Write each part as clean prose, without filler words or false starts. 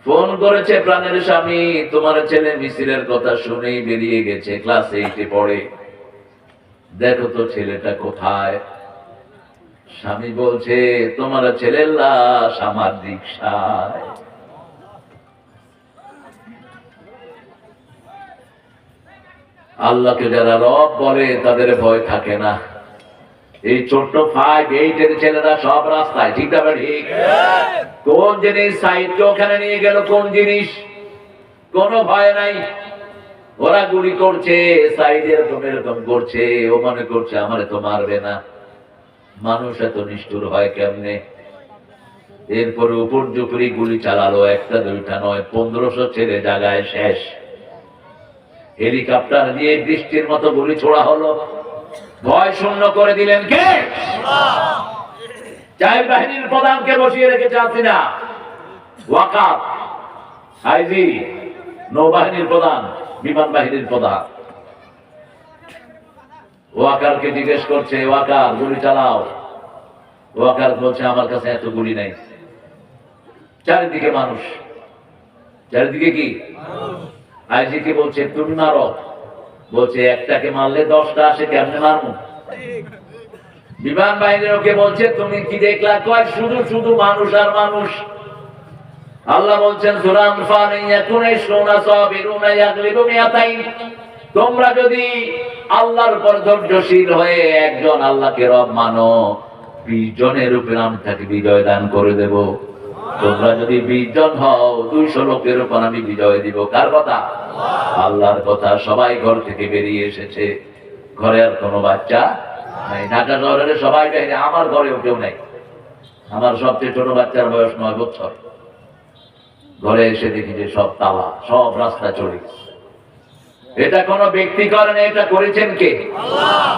Phone করেছে প্রাণের স্বামী, তোমার ছেলে মিছিলের কথা শুনেই বেরিয়ে গেছে, ক্লাস 8-এ পড়ে, দেখো তো ছেলেটা কোথায়। স্বামী বলছে, তোমার ছেলের লাশ আমার রিকশায়। আল্লাহকে যারা রব বলে তাদের ভয় থাকে না। এই ছোট্ট 5-8-এর ছেলেরা সব রাস্তায়, ঠিক না ঠিক? কোন জিনিস সাইডকে ওখানে নিয়ে গেল, কোন জিনিস, কোনো ভয় নাই। ওরা গুলি করছে, সাইডে এরকম এরকম করছে, ও মনে করছে আমারে তো মারবে না। মানুষ এত নিষ্ঠুর হয় কেমনে? এরপরে উপর জুপুরি গুলি চালালো, একটা দুইটা নয়, 1500 ছেলে জায়গায় শেষ। হেলিকপ্টার দিয়ে বৃষ্টির মতো গুলি ছোড়া হলো, ভয় শূন্য করে দিলেন কে? চাই বাহিনীর প্রধানকে বসিয়ে রেখেছে হাসিনা, ওয়াকার আইজি, নৌবাহিনীর প্রধান, বিমান বাহিনীর প্রধান। ওয়াকারকে জিজ্ঞেস করছে, ওয়াকার গুলি চালাও। ওয়াকার বলছে, আমার কাছে এত গুলি নাই। চারিদিকে মানুষ, চারিদিকে কি? আইজিকে বলছে, তুমি মারো। বলছে, একটাকে মারলে 10টা আসে, কেমনে মারবো? বিমান বাহিনীর ওকে বলছে, তুমি কি দেখলা? কয়, শুধু শুধু মানুষ আর মানুষ। আল্লাহ বলছেন সূরা আনফাল, ইয়াকুনাইশুনা সাবিরুনা ইয়াগলিবু মিয়াতাইন, তোমরা যদি আল্লাহর উপর ধৈর্যশীল হয়ে একজন আল্লাহকে রব মানো, 20 জনের উপর আমি তাকে বিজয় দান করে দেব। তোমরা যদি 20 জন হও, 200 লোকের উপর আমি বিজয় দিব। কার কথা? আল্লাহর কথা। সবাই ঘর থেকে বেরিয়ে এসেছে, ঘরে আর কোনো বাচ্চা নাই। ঢাকা শহরের সবাই বাইরে, আমার ঘরেও কেউ নাই। আমার সবচেয়ে ছোট বাচ্চার বয়স 9 বছর। ঘরে এসে দেখি যে সব তালা, সব রাস্তা চলে গেছে। এটা কোনো ব্যক্তি করেন, এটা করেছেন কে?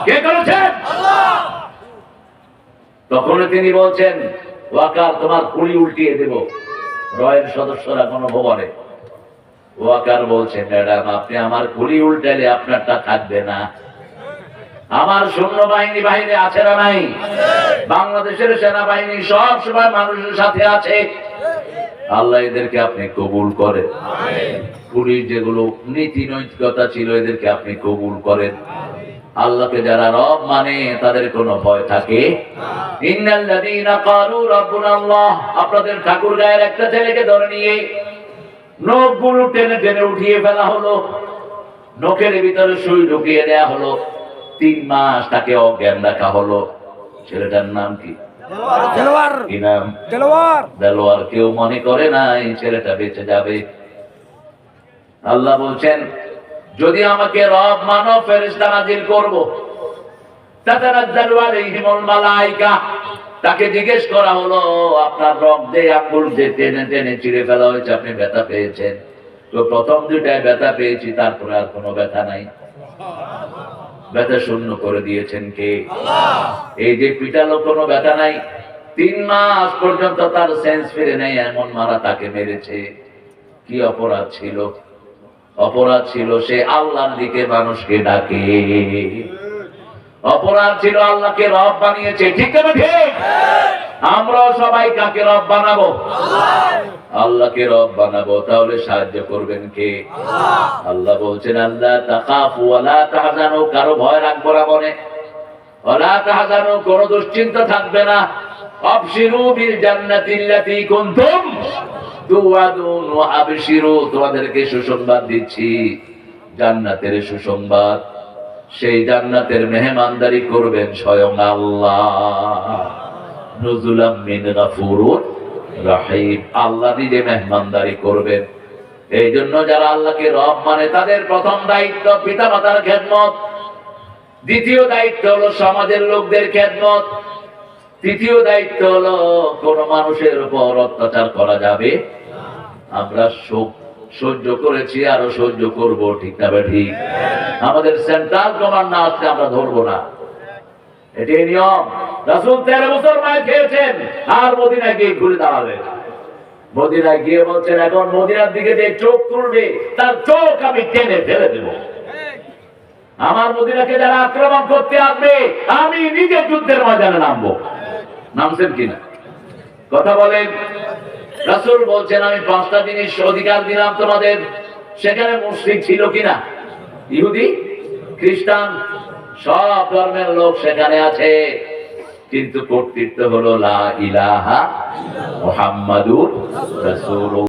কে করেছেন? তখন তিনি বলছেন, ওয়াকার তোমার কুড়ি উল্টিয়ে দেব। রয়ের সদস্যরা কোনো ভবনে। ওয়াকার বলছে, ম্যাডাম আপনি আমার কুড়ি উল্টালে আপনারটা থাকবে না। আমার সৈন্যবাহিনী বাহিনী আছে না নাই? বাংলাদেশের সেনাবাহিনী সব সময় মানুষের সাথে আছে। আল্লাহ এদেরকে আপনি কবুল করেন। কুড়ির যেগুলো নীতি নৈতিকতা ছিল, এদেরকে আপনি কবুল করেন। আল্লাহকে যারা রব মানে তাদের কোনো ভয় থাকে। ইন্নাল্লাযীনা ক্বালু রাব্বুনা আল্লাহ, আপনাদের ঠাকুর গায়ের একটা ছেলেকে ধরে নিয়ে নখগুলো টেনে টেনে উঠিয়ে ফেলা হলো, নখের ভিতরে সুই ঢুকিয়ে দেয়া হলো, 3 মাস তাকে অজ্ঞান রাখা হলো। ছেলেটার নাম কি? দেলোয়ার। কি নাম? দেলোয়ার। দেলোয়ার। কেউ মনে করে নাই ছেলেটা বেঁচে যাবে। আল্লাহ বলছেন, যদি আমাকে রব মানো, ফেরেশতা নাজিল করব। তাতানাজ্জালু আলাইহিমুল মালায়েকা। তাকে জিজ্ঞেস করা হলো, আপনার রক্তে আঙ্গুল যে টেনে টেনে চিড়ে ফেলা হয়েছে, আপনি ব্যথা পেয়েছেন? তো প্রথম 2টায় ব্যথা পেয়েছি, তারপরে আর কোনো ব্যথা নাই। ব্যথা শূন্য করে দিয়েছেন কে? আল্লাহ। এই যে পিটালো, কোনো ব্যথা নাই। 3 মাস পর্যন্ত তার সেন্স ফিরে নেই, এমন মারা তাকে মেরেছে। কি অপরাধ ছিল? অপরাধ ছিল সে আল্লাহর দিকে মানুষকে ডাকে। অপরাধ ছিল আল্লাহকে রব বানিয়েছে। ঠিক না ঠিক? আমরা সবাই কাকে রব বানাবো? আল্লাহকে রব বানাবো। তাহলে সাহায্য করবেন কে? আল্লাহ বলছেন, আল্লাহ তাখাফু ওয়া লা তাহজানু, কারো ভয় রাখবো না মনে। ওয়া লা তাহজানু, কোনো দুশ্চিন্তা থাকবে না। আবশিরু বিল জান্নাতিল্লাতী কুনতুম তুআদুন ওয়া আবশিরু, তোমাদেরকে সুসংবাদ দিচ্ছি, জান্নাতের সুসংবাদ। সেই জান্নাতের মেহমানদারি করবেন স্বয়ং আল্লাহ। নুজুলাম মিন গাফুরুর রহিম, আল্লাহ নিজে মেহমানদারি করবেন। এই জন্য যারা আল্লাহকে রব মানে তাদের প্রথম দায়িত্ব পিতামাতার খেদমত, দ্বিতীয় দায়িত্ব হলো সমাজের লোকদের খেদমত, তৃতীয় দায়িত্ব হলো কোন মানুষের উপর অত্যাচার করা যাবে। আমরা সহ্য করেছি, আরো সহ্য করব। ঠিক না ঠিক? আমাদের সেন্ট্রাল কমান্ড না আসলে আমরা ধরবো না, এটাই নিয়ম। রাসূল 13 বছর মায়ের খেয়েছেন, আর মদিনায় গিয়ে ঘুরে দাঁড়াবেন। মদিনায় গিয়ে বলছেন, এখন মদিনার দিকে যে চোখ তুলবে তার চোখ আমি টেনে ফেলে দেব। আমার মদিনাকে যারা আক্রমণ করতে আসবে, আমি নিজে যুদ্ধের ময়দানে নামবো। নামছেন কিনা? কথা বলেন। রাসূল বলছেন আমি 5টা জিনিস অধিকার দিলাম তোমাদের। সেখানে মুশরিক ছিল কিনা? ইহুদি, খ্রিস্টান, সব ধর্মের লোক সেখানে আছে, কিন্তু কর্তৃত্ব হলো লা ইলাহা মুহাম্মাদুর রাসূলুল্লাহ।